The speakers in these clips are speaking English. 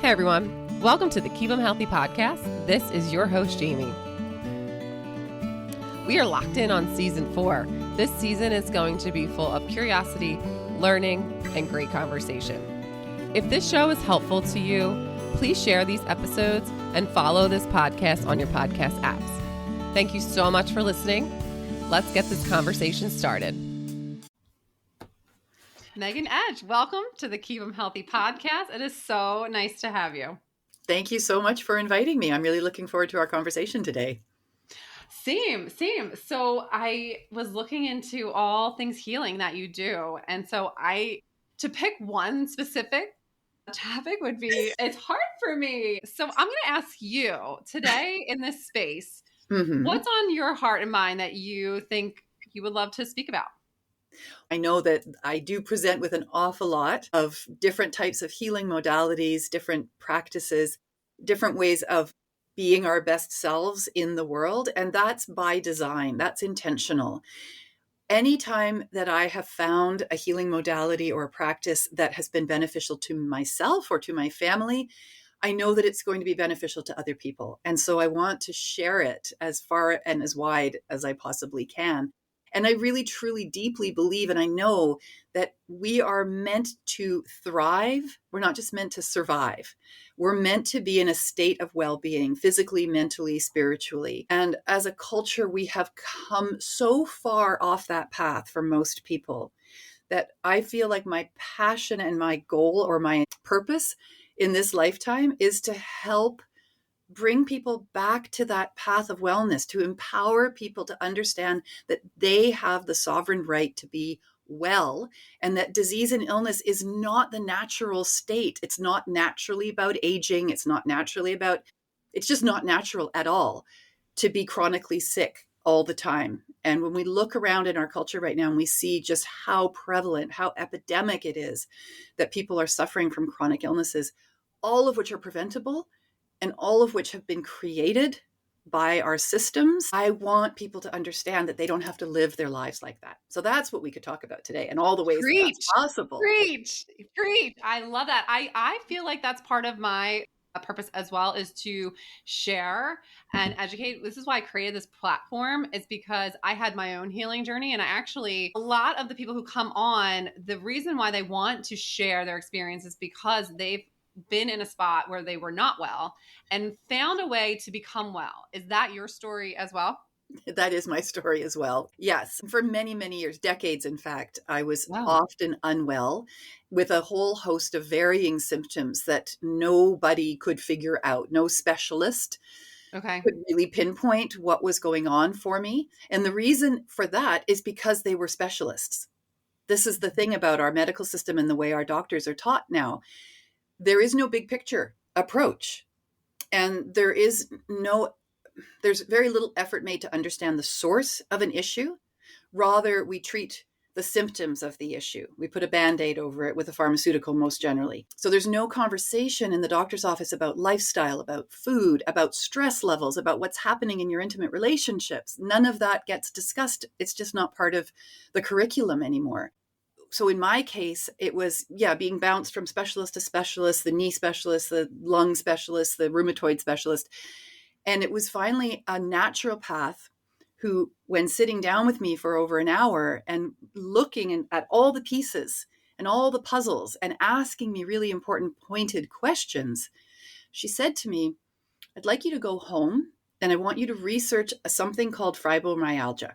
Hey everyone, welcome to the Keep 'em Healthy podcast. This is your host, Jamie. We are locked in on season 4. This season is going to be full of curiosity, learning, and great conversation. If this show is helpful to you, please share these episodes and follow this podcast on your podcast apps. Thank you so much for listening. Let's get this conversation started. Megan Edge, welcome to the Keep 'em Healthy podcast. It is so nice to have you. Thank you so much for inviting me. I'm really looking forward to our conversation today. Same. So I was looking into all things healing that you do. And so to pick one specific topic would be, it's hard for me. So I'm going to ask you today in this space, what's on your heart and mind that you think you would love to speak about? I know that I do present with an awful lot of different types of healing modalities, different practices, different ways of being our best selves in the world. And that's by design. That's intentional. Anytime that I have found a healing modality or a practice that has been beneficial to myself or to my family, I know that it's going to be beneficial to other people. And so I want to share it as far and as wide as I possibly can. And I really, truly, deeply believe, and I know that we are meant to thrive. We're not just meant to survive. We're meant to be in a state of well-being, physically, mentally, spiritually. And as a culture, we have come so far off that path for most people that I feel like my passion and my goal or my purpose in this lifetime is to help bring people back to that path of wellness, to empower people to understand that they have the sovereign right to be well, and that disease and illness is not the natural state. It's not naturally about aging. It's just not natural at all to be chronically sick all the time. And when we look around in our culture right now and we see just how prevalent, how epidemic it is that people are suffering from chronic illnesses, all of which are preventable, and all of which have been created by our systems, I want people to understand that they don't have to live their lives like that. So that's what we could talk about today and all the ways that that's possible. Preach. I love that. I feel like that's part of my purpose as well, is to share and educate. This is why I created this platform, is because I had my own healing journey. And a lot of the people who come on, the reason why they want to share their experience is because they've been in a spot where they were not well and found a way to become well. Is that your story as well? That is my story as well. Yes. For many, many years, decades, in fact, I was often unwell with a whole host of varying symptoms that nobody could figure out. No specialist could really pinpoint what was going on for me. And the reason for that is because they were specialists. This is the thing about our medical system and the way our doctors are taught now. There is no big picture approach, and there's very little effort made to understand the source of an issue. Rather, we treat the symptoms of the issue. We put a Band-Aid over it with a pharmaceutical most generally. So there's no conversation in the doctor's office about lifestyle, about food, about stress levels, about what's happening in your intimate relationships. None of that gets discussed. It's just not part of the curriculum anymore. So in my case, it was, being bounced from specialist to specialist, the knee specialist, the lung specialist, the rheumatoid specialist. And it was finally a naturopath who, when sitting down with me for over an hour and looking at all the pieces and all the puzzles and asking me really important pointed questions, she said to me, "I'd like you to go home and I want you to research something called fibromyalgia."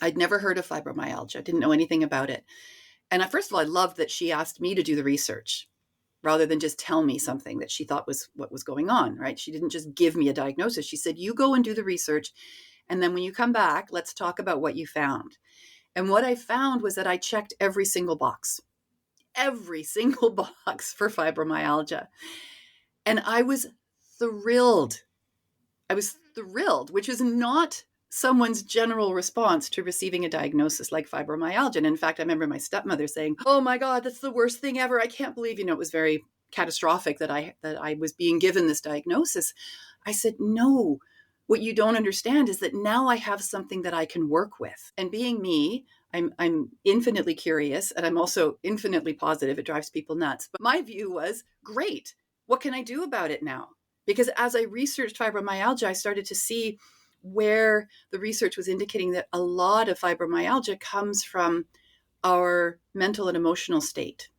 I'd never heard of fibromyalgia, didn't know anything about it. And first of all, I loved that she asked me to do the research rather than just tell me something that she thought was what was going on, right? She didn't just give me a diagnosis. She said, "You go and do the research. And then when you come back, let's talk about what you found." And what I found was that I checked every single box for fibromyalgia. And I was thrilled. Which is not someone's general response to receiving a diagnosis like fibromyalgia. And in fact, I remember my stepmother saying, "Oh my God, that's the worst thing ever. I can't believe," it was very catastrophic that I was being given this diagnosis. I said, "No, what you don't understand is that now I have something that I can work with." And being me, I'm infinitely curious, and I'm also infinitely positive. It drives people nuts. But my view was, great. what can I do about it now? Because as I researched fibromyalgia, I started to see where the research was indicating that a lot of fibromyalgia comes from our mental and emotional state.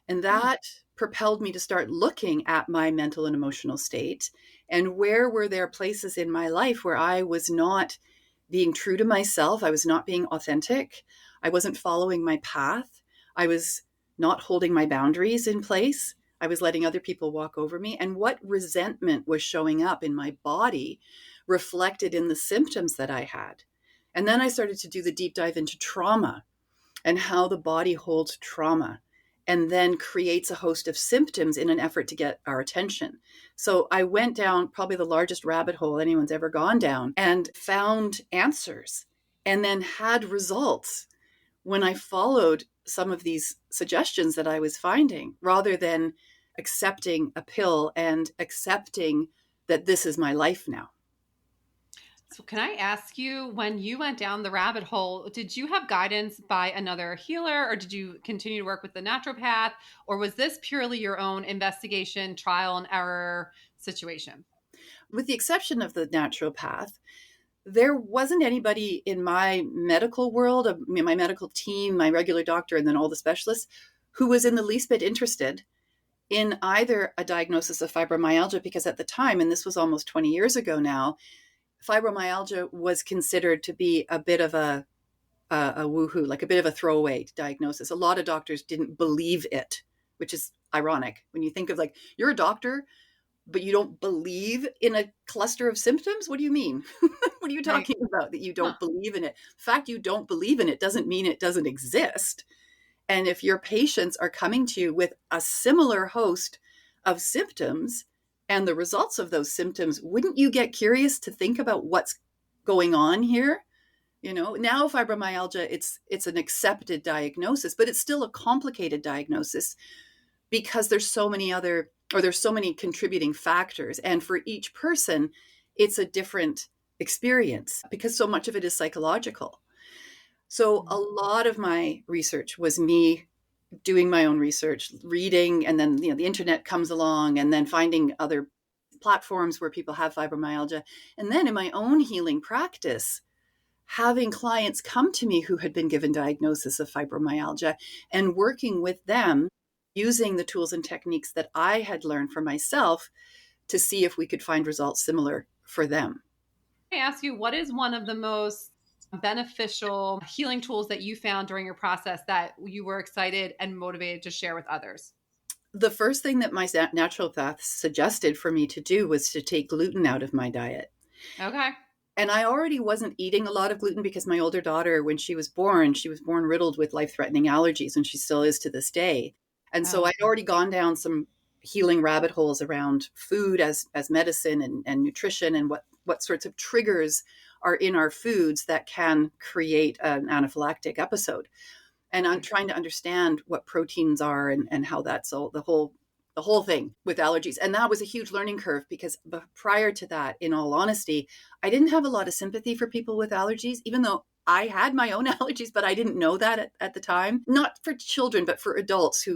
And that propelled me to start looking at my mental and emotional state, and where were there places in my life where I was not being true to myself. I was not being authentic. I wasn't following my path. I was not holding my boundaries in place. I was letting other people walk over me. And what resentment was showing up in my body reflected in the symptoms that I had. And then I started to do the deep dive into trauma and how the body holds trauma and then creates a host of symptoms in an effort to get our attention. So I went down probably the largest rabbit hole anyone's ever gone down and found answers, and then had results when I followed some of these suggestions that I was finding, rather than accepting a pill and accepting that this is my life now. So can I ask you, when you went down the rabbit hole, did you have guidance by another healer, or did you continue to work with the naturopath, or was this purely your own investigation, trial and error situation? With the exception of the naturopath, there wasn't anybody in my medical world, my medical team, my regular doctor, and then all the specialists, who was in the least bit interested in either a diagnosis of fibromyalgia, because at the time, and this was almost 20 years ago now, fibromyalgia was considered to be a bit of a woohoo, like a bit of a throwaway diagnosis. A lot of doctors didn't believe it, which is ironic when you think of, like, you're a doctor, but you don't believe in a cluster of symptoms? What do you mean? What are you talking about, that you don't believe in it? The fact you don't believe in it doesn't mean it doesn't exist. And if your patients are coming to you with a similar host of symptoms and the results of those symptoms, wouldn't you get curious to think about what's going on here? Now fibromyalgia, it's an accepted diagnosis, but it's still a complicated diagnosis because there's so many contributing factors. And for each person, it's a different experience because so much of it is psychological. So a lot of my research was me doing my own research, reading, and then the internet comes along, and then finding other platforms where people have fibromyalgia. And then in my own healing practice, having clients come to me who had been given diagnosis of fibromyalgia, and working with them using the tools and techniques that I had learned for myself to see if we could find results similar for them. I ask you, what is one of the most beneficial healing tools that you found during your process that you were excited and motivated to share with others? The first thing that my naturopath suggested for me to do was to take gluten out of my diet. Okay. And I already wasn't eating a lot of gluten because my older daughter, when she was born riddled with life-threatening allergies, and she still is to this day. And so I'd already gone down some healing rabbit holes around food as medicine and nutrition, and what sorts of triggers are in our foods that can create an anaphylactic episode. And I'm trying to understand what proteins are and how that's all the whole thing with allergies. And that was a huge learning curve because prior to that, in all honesty, I didn't have a lot of sympathy for people with allergies, even though I had my own allergies, but I didn't know that at the time. Not for children, but for adults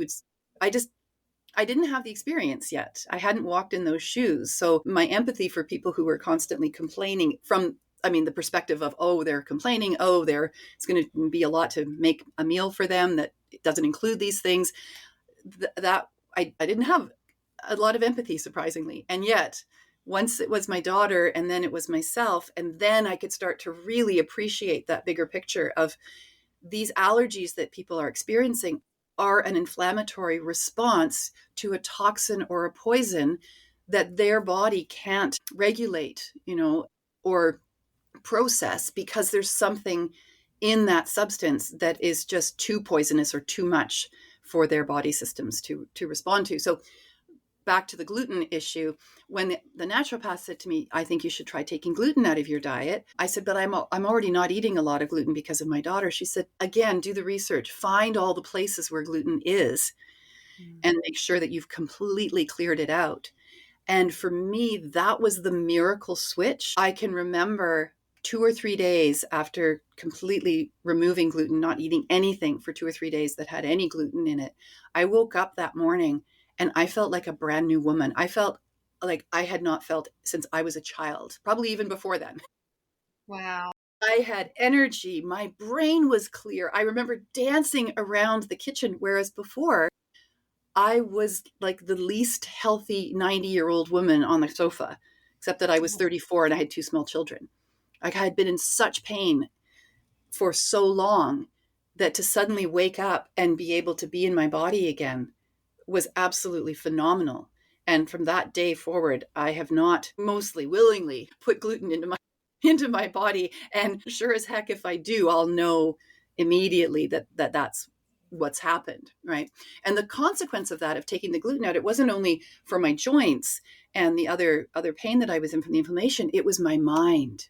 I didn't have the experience yet. I hadn't walked in those shoes. So my empathy for people who were constantly complaining from, the perspective of, they're complaining, it's going to be a lot to make a meal for them that doesn't include these things, that I didn't have a lot of empathy, surprisingly. And yet, once it was my daughter and then it was myself, and then I could start to really appreciate that bigger picture of these allergies that people are experiencing are an inflammatory response to a toxin or a poison that their body can't regulate, or process, because there's something in that substance that is just too poisonous or too much for their body systems to respond to. So back to the gluten issue, when the naturopath said to me, I think you should try taking gluten out of your diet. I said, but I'm already not eating a lot of gluten because of my daughter. She said, again, do the research, find all the places where gluten is and make sure that you've completely cleared it out. And for me, that was the miracle switch. I can remember 2 or 3 days after completely removing gluten, not eating anything for 2 or 3 days that had any gluten in it. I woke up that morning And I felt like a brand new woman. I felt like I had not felt since I was a child, probably even before then. Wow. I had energy. My brain was clear. I remember dancing around the kitchen, whereas before I was like the least healthy 90-year-old woman on the sofa, except that I was 34 and I had two small children. Like I had been in such pain for so long that to suddenly wake up and be able to be in my body again was absolutely phenomenal. And from that day forward, I have not mostly willingly put gluten into my body. And sure as heck, if I do, I'll know immediately that's what's happened, right? And the consequence of that, of taking the gluten out, it wasn't only for my joints and the other pain that I was in from the inflammation, it was my mind.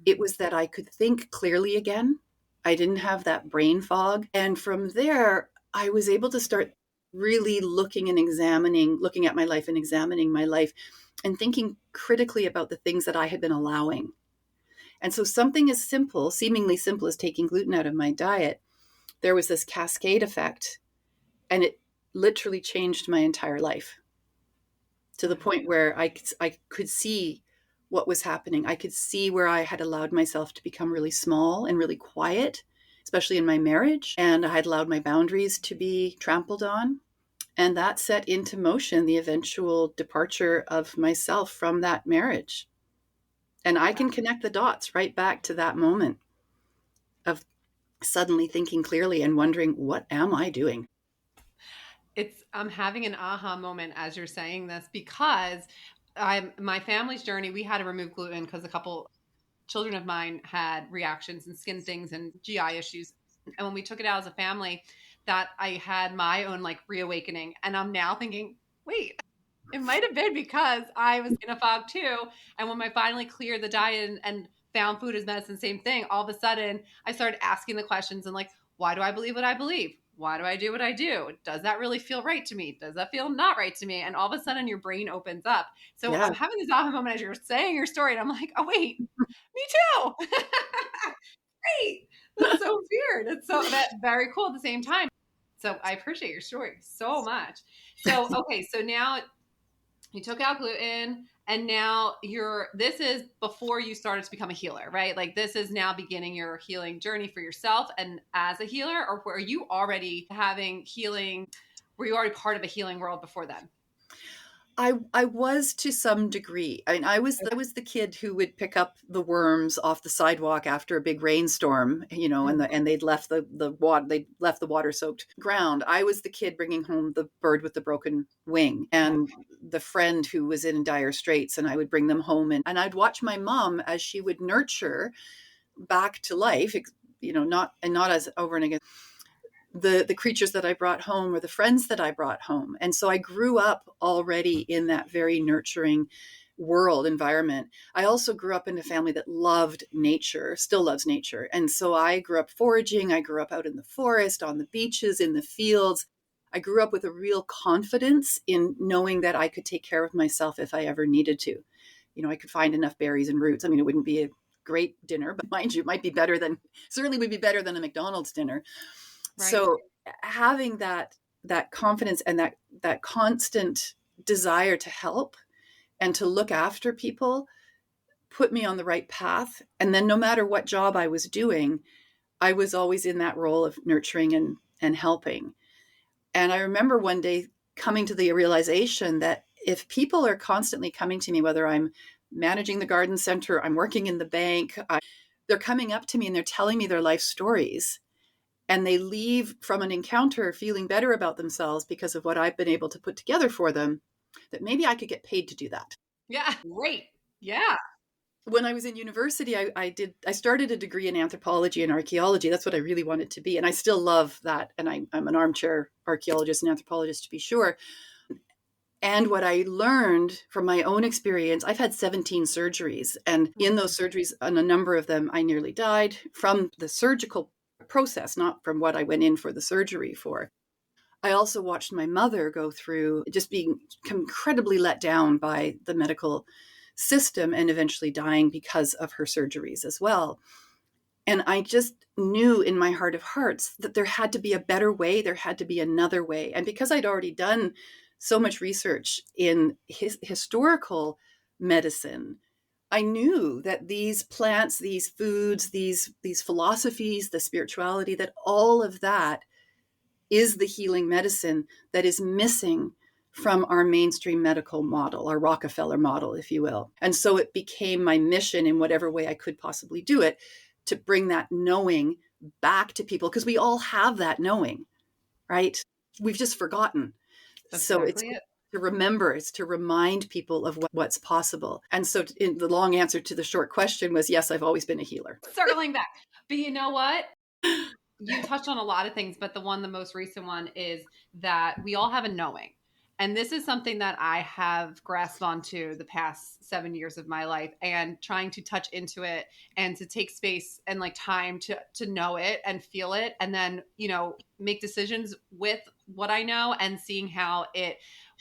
It was that I could think clearly again. I didn't have that brain fog. And from there, I was able to start really looking at my life and examining my life and thinking critically about the things that I had been allowing. And so something as simple, seemingly simple as taking gluten out of my diet, there was this cascade effect, and it literally changed my entire life to the point where I could see what was happening. I could see where I had allowed myself to become really small and really quiet, especially in my marriage. And I had allowed my boundaries to be trampled on. And that set into motion the eventual departure of myself from that marriage. And I can connect the dots right back to that moment of suddenly thinking clearly and wondering, what am I doing? I'm having an aha moment as you're saying this, because my family's journey, we had to remove gluten because a couple children of mine had reactions and skin things and GI issues. And when we took it out as a family, that I had my own like reawakening. And I'm now thinking, wait, it might have been because I was in a fog too. And when I finally cleared the diet and found food as medicine, same thing, all of a sudden I started asking the questions and like, why do I believe what I believe? Why do I do what I do? Does that really feel right to me? Does that feel not right to me? And all of a sudden your brain opens up. So Yeah. I'm having this aha moment as you're saying your story. And I'm like, oh, wait, me too. Great. That's so weird. It's so that very cool at the same time. So I appreciate your story so much. So, okay. So now you took out gluten and now this is before you started to become a healer, right? Like this is now beginning your healing journey for yourself and as a healer, or were you already having healing? Were you already part of a healing world before then? I was to some degree. I mean, I was the kid who would pick up the worms off the sidewalk after a big rainstorm, and they'd left the water soaked ground. I was the kid bringing home the bird with the broken wing, and the friend who was in dire straits, and I would bring them home, and I'd watch my mom as she would nurture back to life, not as over and again the creatures that I brought home or the friends that I brought home. And so I grew up already in that very nurturing world environment. I also grew up in a family that loved nature, still loves nature. And so I grew up foraging. I grew up out in the forest, on the beaches, in the fields. I grew up with a real confidence in knowing that I could take care of myself if I ever needed to. I could find enough berries and roots. I mean, it wouldn't be a great dinner, but mind you, it might be certainly would be better than a McDonald's dinner. Right. So having that confidence and that constant desire to help and to look after people put me on the right path. And then no matter what job I was doing, I was always in that role of nurturing and helping. And I remember one day coming to the realization that if people are constantly coming to me, whether I'm managing the garden center, I'm working in the bank, they're coming up to me and they're telling me their life stories. And they leave from an encounter feeling better about themselves because of what I've been able to put together for them, that maybe I could get paid to do that. Yeah, great. Yeah. When I was in university, I started a degree in anthropology and archaeology. That's what I really wanted to be. And I still love that. And I'm an armchair archaeologist and anthropologist, to be sure. And what I learned from my own experience, I've had 17 surgeries. And in those surgeries, on a number of them, I nearly died from the surgical process, not from what I went in for the surgery for. I also watched my mother go through just being incredibly let down by the medical system and eventually dying because of her surgeries as well. And I just knew in my heart of hearts that there had to be a better way. There had to be another way. And because I'd already done so much research in historical medicine, I knew that these plants, these foods, these philosophies, the spirituality, that all of that is the healing medicine that is missing from our mainstream medical model, our Rockefeller model, if you will. And so it became my mission, in whatever way I could possibly do it, to bring that knowing back to people, because we all have that knowing, right? We've just forgotten. That's So it's exactly it. to remember, it's to remind people of what's possible. And so in the long answer to the short question was, yes, I've always been a healer. Circling back. But you know what? You touched on a lot of things, but the most recent one is that we all have a knowing. And this is something that I have grasped onto the past 7 years of my life, and trying to touch into it and to take space and like time to know it and feel it. And then, make decisions with what I know and seeing how it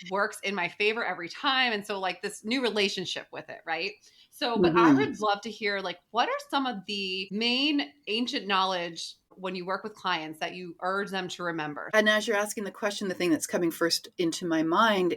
works in my favor every time. And so like this new relationship with it. Right. So, but I would love to hear, like, what are some of the main ancient knowledge when you work with clients that you urge them to remember? And as you're asking the question, the thing that's coming first into my mind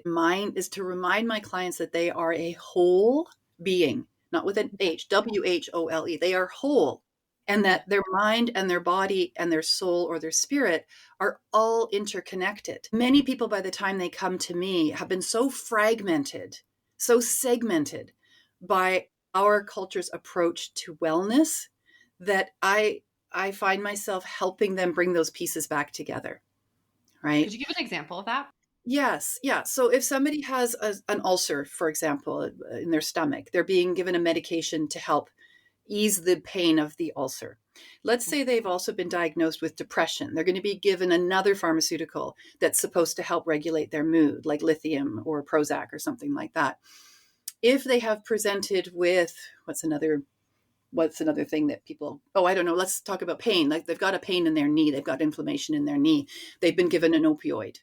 is to remind my clients that they are a whole being, not with an H, WHOLE. They are whole, and that their mind and their body and their soul or their spirit are all interconnected. Many people, by the time they come to me, have been so fragmented, so segmented by our culture's approach to wellness that I find myself helping them bring those pieces back together, right? Could you give an example of that? Yes. Yeah. So if somebody has an ulcer, for example, in their stomach, they're being given a medication to help ease the pain of the ulcer. Let's say they've also been diagnosed with depression. They're going to be given another pharmaceutical that's supposed to help regulate their mood, like lithium or Prozac or something like that. If they have presented with, what's another thing that people, I don't know, let's talk about pain. Like they've got a pain in their knee, they've got inflammation in their knee, they've been given an opioid.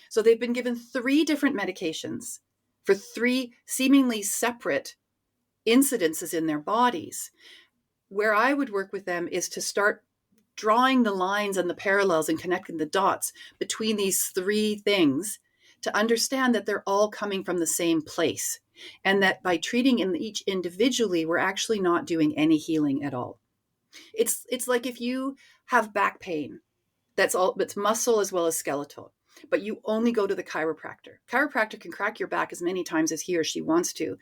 So they've been given 3 different medications for 3 seemingly separate incidences in their bodies. Where I would work with them is to start drawing the lines and the parallels and connecting the dots between these 3 things to understand that they're all coming from the same place, and that by treating each individually, we're actually not doing any healing at all. It's like if you have back pain, that's muscle as well as skeletal, but you only go to the chiropractor. Chiropractor can crack your back as many times as he or she wants to,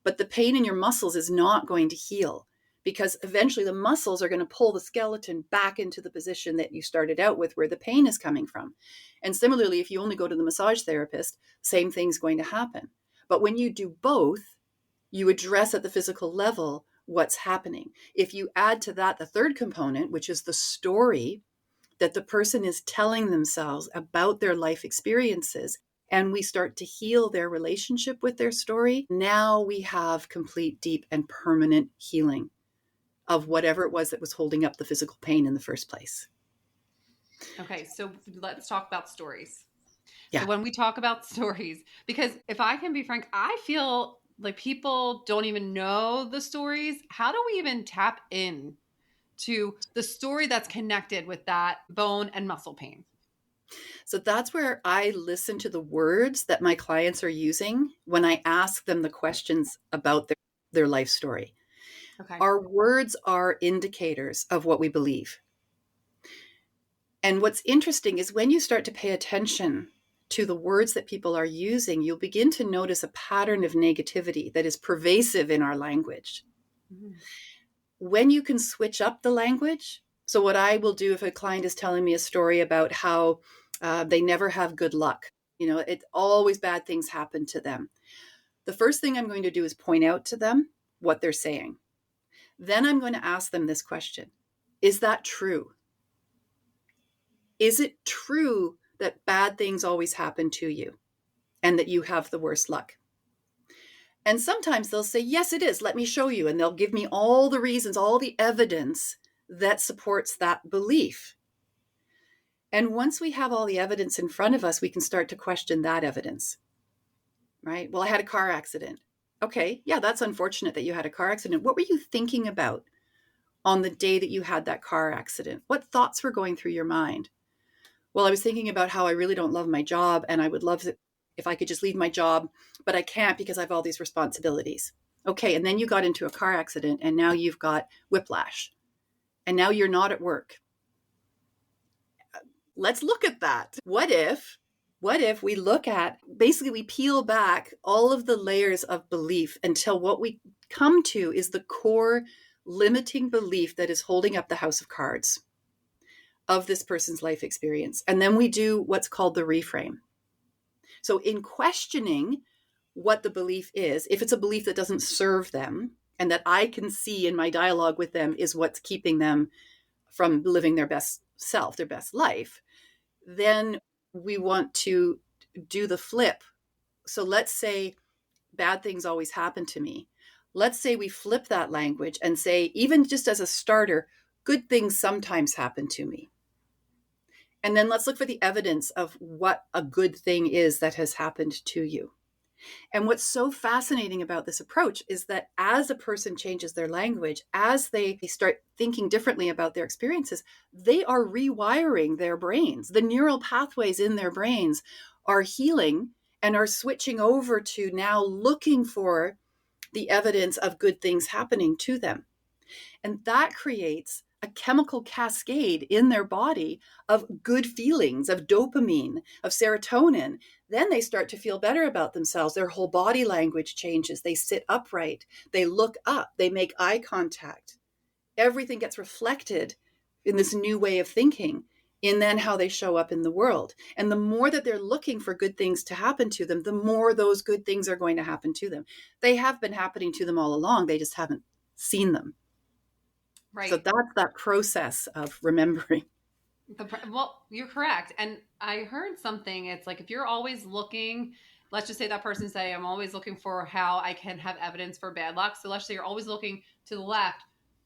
but the pain in your muscles is not going to heal, because eventually the muscles are going to pull the skeleton back into the position that you started out with, where the pain is coming from. And similarly, if you only go to the massage therapist, same thing's going to happen. But when you do both, you address at the physical level what's happening. If you add to that the third component, which is the story that the person is telling themselves about their life experiences, and we start to heal their relationship with their story, now we have complete, deep, and permanent healing of whatever it was that was holding up the physical pain in the first place. Okay, so let's talk about stories. Yeah. So when we talk about stories, because if I can be frank, I feel like people don't even know the stories. How do we even tap in to the story that's connected with that bone and muscle pain? So that's where I listen to the words that my clients are using when I ask them the questions about their life story. Okay. Our words are indicators of what we believe. And what's interesting is when you start to pay attention to the words that people are using, you'll begin to notice a pattern of negativity that is pervasive in our language. Mm-hmm. When you can switch up the language, so what I will do if a client is telling me a story about how they never have good luck, it's always bad things happen to them. The first thing I'm going to do is point out to them what they're saying. Then I'm going to ask them this question: is that true? Is it true that bad things always happen to you and that you have the worst luck? And sometimes they'll say, yes, it is. Let me show you. And they'll give me all the reasons, all the evidence that supports that belief. And once we have all the evidence in front of us, we can start to question that evidence, right? Well, I had a car accident. Okay, yeah, that's unfortunate that you had a car accident. What were you thinking about on the day that you had that car accident? What thoughts were going through your mind? Well, I was thinking about how I really don't love my job and I would love if I could just leave my job, but I can't because I have all these responsibilities. Okay, and then you got into a car accident and now you've got whiplash and now you're not at work. Let's look at that. What if we look at, basically we peel back all of the layers of belief until what we come to is the core limiting belief that is holding up the house of cards of this person's life experience. And then we do what's called the reframe. So in questioning what the belief is, if it's a belief that doesn't serve them and that I can see in my dialogue with them is what's keeping them from living their best self, their best life, then we want to do the flip. So let's say bad things always happen to me. Let's say we flip that language and say, even just as a starter, good things sometimes happen to me. And then let's look for the evidence of what a good thing is that has happened to you. And what's so fascinating about this approach is that as a person changes their language, as they start thinking differently about their experiences, they are rewiring their brains. The neural pathways in their brains are healing and are switching over to now looking for the evidence of good things happening to them. And that creates a chemical cascade in their body of good feelings, of dopamine, of serotonin. Then they start to feel better about themselves. Their whole body language changes. They sit upright. They look up. They make eye contact. Everything gets reflected in this new way of thinking in then how they show up in the world. And the more that they're looking for good things to happen to them, the more those good things are going to happen to them. They have been happening to them all along. They just haven't seen them. Right. So that's that process of remembering. Well, you're correct. And I heard something. It's like if you're always looking, let's just say that person say, I'm always looking for how I can have evidence for bad luck. So let's say you're always looking to the left.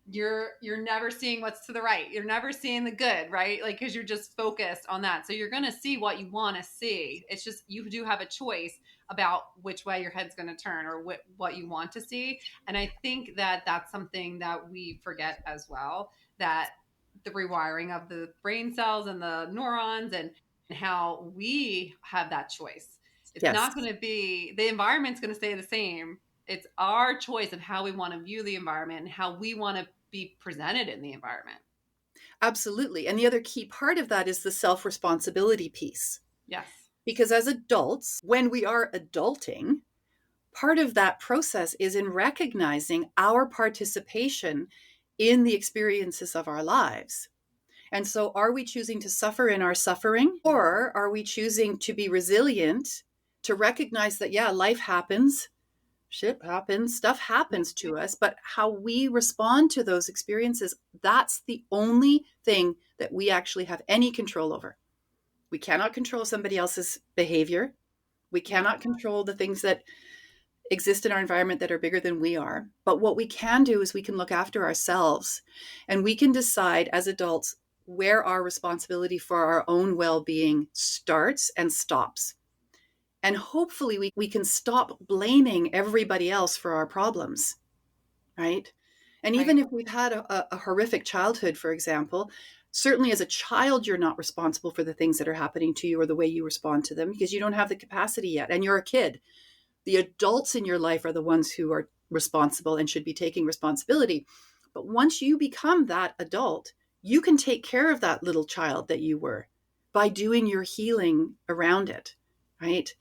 You're never seeing what's to the right. You're never seeing the good, right? Like, because you're just focused on that. So you're going to see what you want to see. It's just you do have a choice about which way your head's going to turn or what you want to see. And I think that that's something that we forget as well, that the rewiring of the brain cells and the neurons and how we have that choice. It's Yes. not going to be, the environment's going to stay the same. It's our choice of how we want to view the environment and how we want to be presented in the environment. Absolutely. And the other key part of that is the self-responsibility piece. Yes. Because as adults, when we are adulting, part of that process is in recognizing our participation in the experiences of our lives. And so are we choosing to suffer in our suffering, or are we choosing to be resilient, to recognize that, yeah, life happens, shit happens, stuff happens to us, but how we respond to those experiences, that's the only thing that we actually have any control over. We cannot control somebody else's behavior. We cannot control the things that exist in our environment that are bigger than we are. But what we can do is we can look after ourselves, and we can decide as adults where our responsibility for our own well-being starts and stops. And hopefully we can stop blaming everybody else for our problems, right? And even if we've had a horrific childhood, for example, certainly as a child, you're not responsible for the things that are happening to you or the way you respond to them because you don't have the capacity yet, and you're a kid. The adults in your life are the ones who are responsible and should be taking responsibility. But once you become that adult, you can take care of that little child that you were by doing your healing around it, right?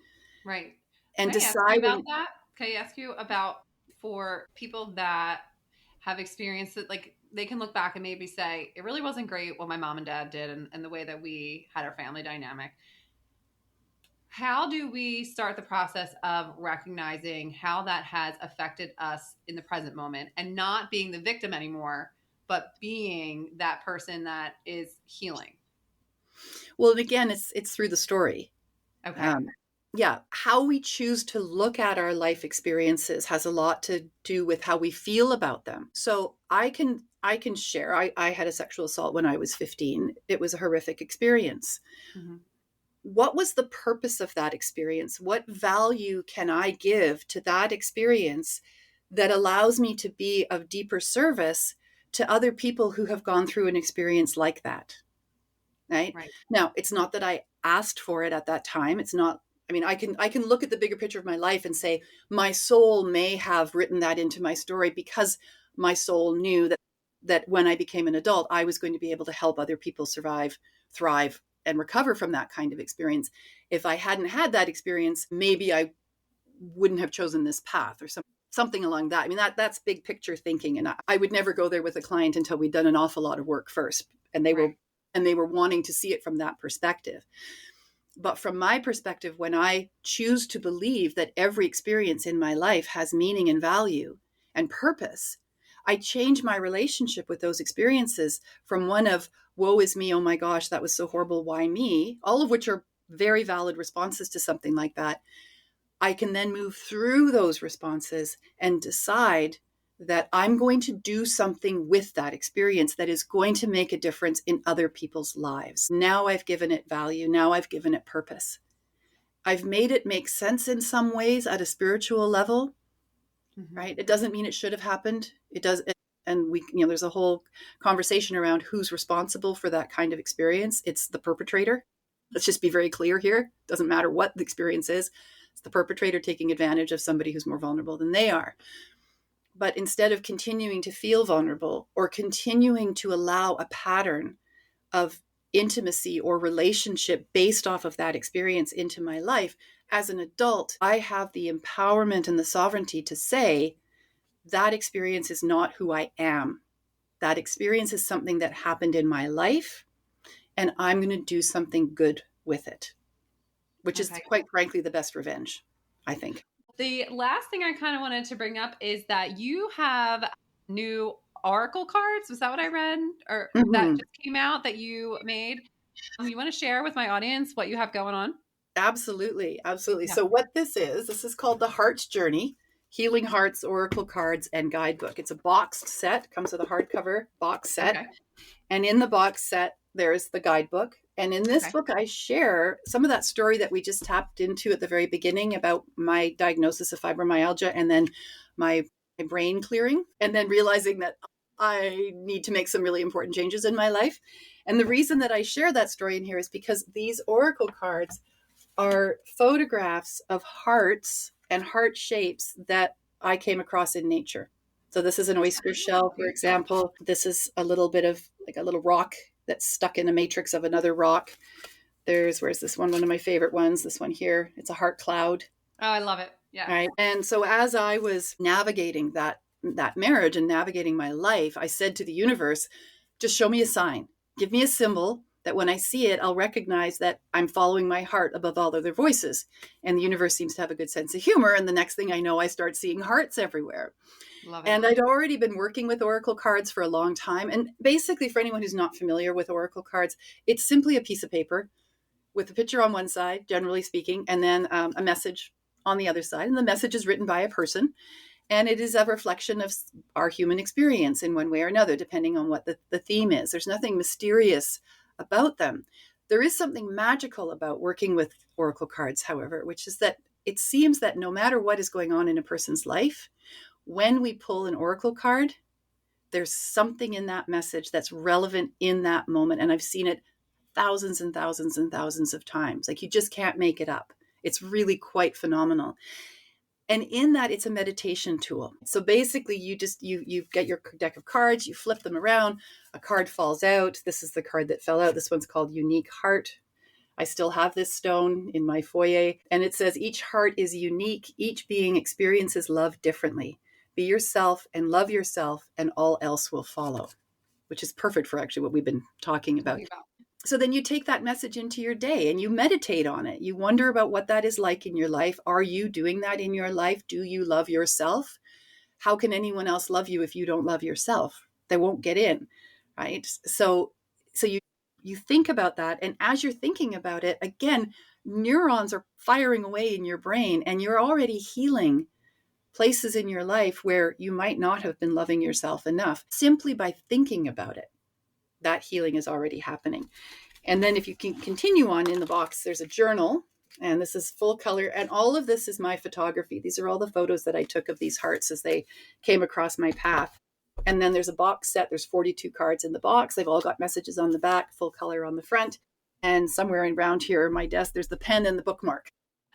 Right. And Can I ask you deciding about that? Can I ask you about for people that have experienced it, like they can look back and maybe say, it really wasn't great what my mom and dad did and the way that we had our family dynamic. How do we start the process of recognizing how that has affected us in the present moment and not being the victim anymore, but being that person that is healing? Well, again, it's through the story. Okay. Yeah, how we choose to look at our life experiences has a lot to do with how we feel about them. So I can share. I had a sexual assault when I was 15. It was a horrific experience. Mm-hmm. What was the purpose of that experience? What value can I give to that experience that allows me to be of deeper service to other people who have gone through an experience like that? Right? Right. Now, it's not that I asked for it at that time. It's not, I mean, I can look at the bigger picture of my life and say, my soul may have written that into my story because my soul knew that when I became an adult, I was going to be able to help other people survive, thrive, and recover from that kind of experience. If I hadn't had that experience, maybe I wouldn't have chosen this path or something along that. I mean, that's big picture thinking. And I would never go there with a client until we'd done an awful lot of work first. And they were wanting to see it from that perspective. But from my perspective, when I choose to believe that every experience in my life has meaning and value and purpose, I change my relationship with those experiences from one of, woe is me, oh my gosh, that was so horrible, why me? All of which are very valid responses to something like that. I can then move through those responses and decide that I'm going to do something with that experience that is going to make a difference in other people's lives. Now I've given it value. Now I've given it purpose. I've made it make sense in some ways at a spiritual level, right? It doesn't mean it should have happened. It does. And there's a whole conversation around who's responsible for that kind of experience. It's the perpetrator. Let's just be very clear here. It doesn't matter what the experience is. It's the perpetrator taking advantage of somebody who's more vulnerable than they are. But instead of continuing to feel vulnerable or continuing to allow a pattern of intimacy or relationship based off of that experience into my life, as an adult, I have the empowerment and the sovereignty to say that experience is not who I am. That experience is something that happened in my life, and I'm going to do something good with it, which is quite frankly the best revenge, I think. The last thing I kind of wanted to bring up is that you have new Oracle cards. Was that what I read? Or that just came out that you made? You want to share with my audience what you have going on? Absolutely. Absolutely. Yeah. So what this is called the Hearts Journey, Healing Hearts Oracle Cards and Guidebook. It's a boxed set, comes with a hardcover box set. Okay. And in the box set, there's the guidebook. And in this book, I share some of that story that we just tapped into at the very beginning about my diagnosis of fibromyalgia and then my brain clearing and then realizing that I need to make some really important changes in my life. And the reason that I share that story in here is because these oracle cards are photographs of hearts and heart shapes that I came across in nature. So this is an oyster shell, for example. This is a little bit of like a little rock that's stuck in a matrix of another rock. Where's this one? One of my favorite ones, this one here. It's a heart cloud. Oh, I love it. Yeah. Right. And so as I was navigating that marriage and navigating my life, I said to the universe, just show me a sign. Give me a symbol that when I see it, I'll recognize that I'm following my heart above all other voices. And the universe seems to have a good sense of humor. And the next thing I know, I start seeing hearts everywhere. Love it. And I'd already been working with Oracle cards for a long time. And basically, for anyone who's not familiar with Oracle cards, it's simply a piece of paper with a picture on one side, generally speaking, and then a message on the other side. And the message is written by a person. And it is a reflection of our human experience in one way or another, depending on what the theme is. There's nothing mysterious about them. There is something magical about working with Oracle cards, however, which is that it seems that no matter what is going on in a person's life, when we pull an Oracle card, there's something in that message that's relevant in that moment. And I've seen it thousands and thousands and thousands of times. Like, you just can't make it up. It's really quite phenomenal. And in that, it's a meditation tool. So basically, you get your deck of cards, you flip them around, a card falls out. This is the card that fell out. This one's called Unique Heart. I still have this stone in my foyer. And it says, each heart is unique. Each being experiences love differently. Be yourself and love yourself, and all else will follow, which is perfect for actually what we've been talking about. So then you take that message into your day and you meditate on it. You wonder about what that is like in your life. Are you doing that in your life? Do you love yourself? How can anyone else love you if you don't love yourself? They won't get in, right? So you think about that. And as you're thinking about it, again, neurons are firing away in your brain and you're already healing places in your life where you might not have been loving yourself enough simply by thinking about it. That healing is already happening. And then if you can continue on in the box, there's a journal, and this is full color. And all of this is my photography. These are all the photos that I took of these hearts as they came across my path. And then there's a box set. There's 42 cards in the box. They've all got messages on the back, full color on the front. And somewhere around here, my desk, there's the pen and the bookmark.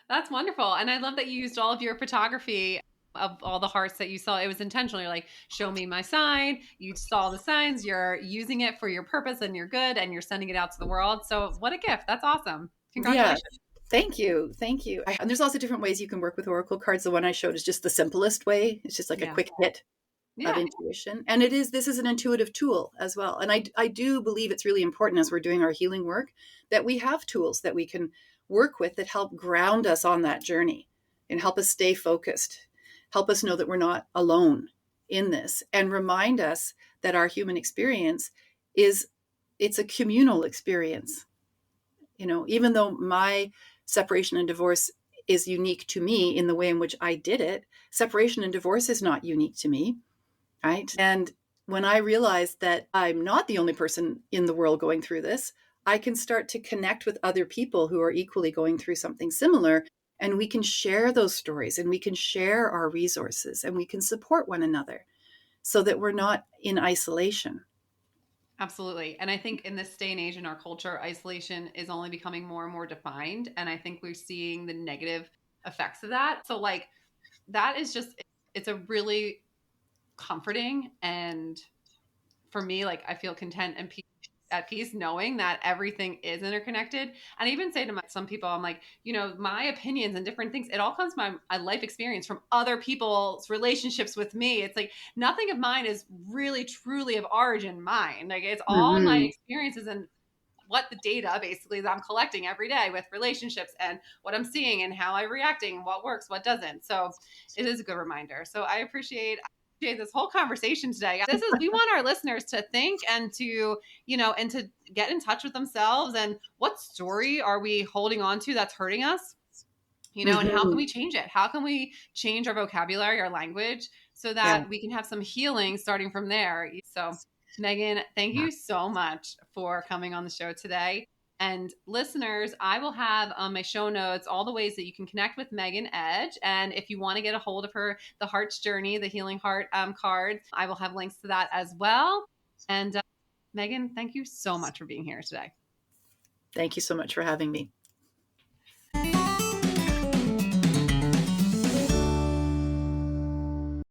That's wonderful. And I love that you used all of your photography of all the hearts that you saw. It was intentional. You're like, show me my sign. You saw the signs. You're using it for your purpose and you're good and you're sending it out to the world. So what a gift. That's awesome. Yeah. Congratulations. Thank you. Thank you. And there's also different ways you can work with oracle cards. The one I showed is just the simplest way. It's just like a Yeah. quick hit of Yeah. intuition. And this is an intuitive tool as well. And I do believe it's really important as we're doing our healing work that we have tools that we can work with that help ground us on that journey and help us stay focused, help us know that we're not alone in this, and remind us that our human experience it's a communal experience. Even though my separation and divorce is unique to me in the way in which I did it, separation and divorce is not unique to me, right? And when I realized that I'm not the only person in the world going through this, I can start to connect with other people who are equally going through something similar. And we can share those stories and we can share our resources and we can support one another so that we're not in isolation. Absolutely. And I think in this day and age in our culture, isolation is only becoming more and more defined. And I think we're seeing the negative effects of that. So, like, that is just, it's a really comforting. And for me, like, I feel content and at peace knowing that everything is interconnected. And I even say to some people, I'm like, my opinions and different things, it all comes from my life experience from other people's relationships with me. It's like nothing of mine is really truly of origin mine. Like, it's all my Mm-hmm. experiences and what the data basically that I'm collecting every day with relationships and what I'm seeing and how I'm reacting, what works, what doesn't. So it is a good reminder. So I appreciate this whole conversation today. We want our listeners to think and to, and to get in touch with themselves and what story are we holding on to that's hurting us? And how can Mm-hmm. we change it? How can we change our vocabulary, our language, so Yeah. that we can have some healing starting from there? So, Megan, thank you so much for coming on the show today. And listeners, I will have on my show notes all the ways that you can connect with Megan Edge. And if you want to get a hold of her, the Heart's Journey, the Healing Heart cards, I will have links to that as well. And Megan, thank you so much for being here today. Thank you so much for having me.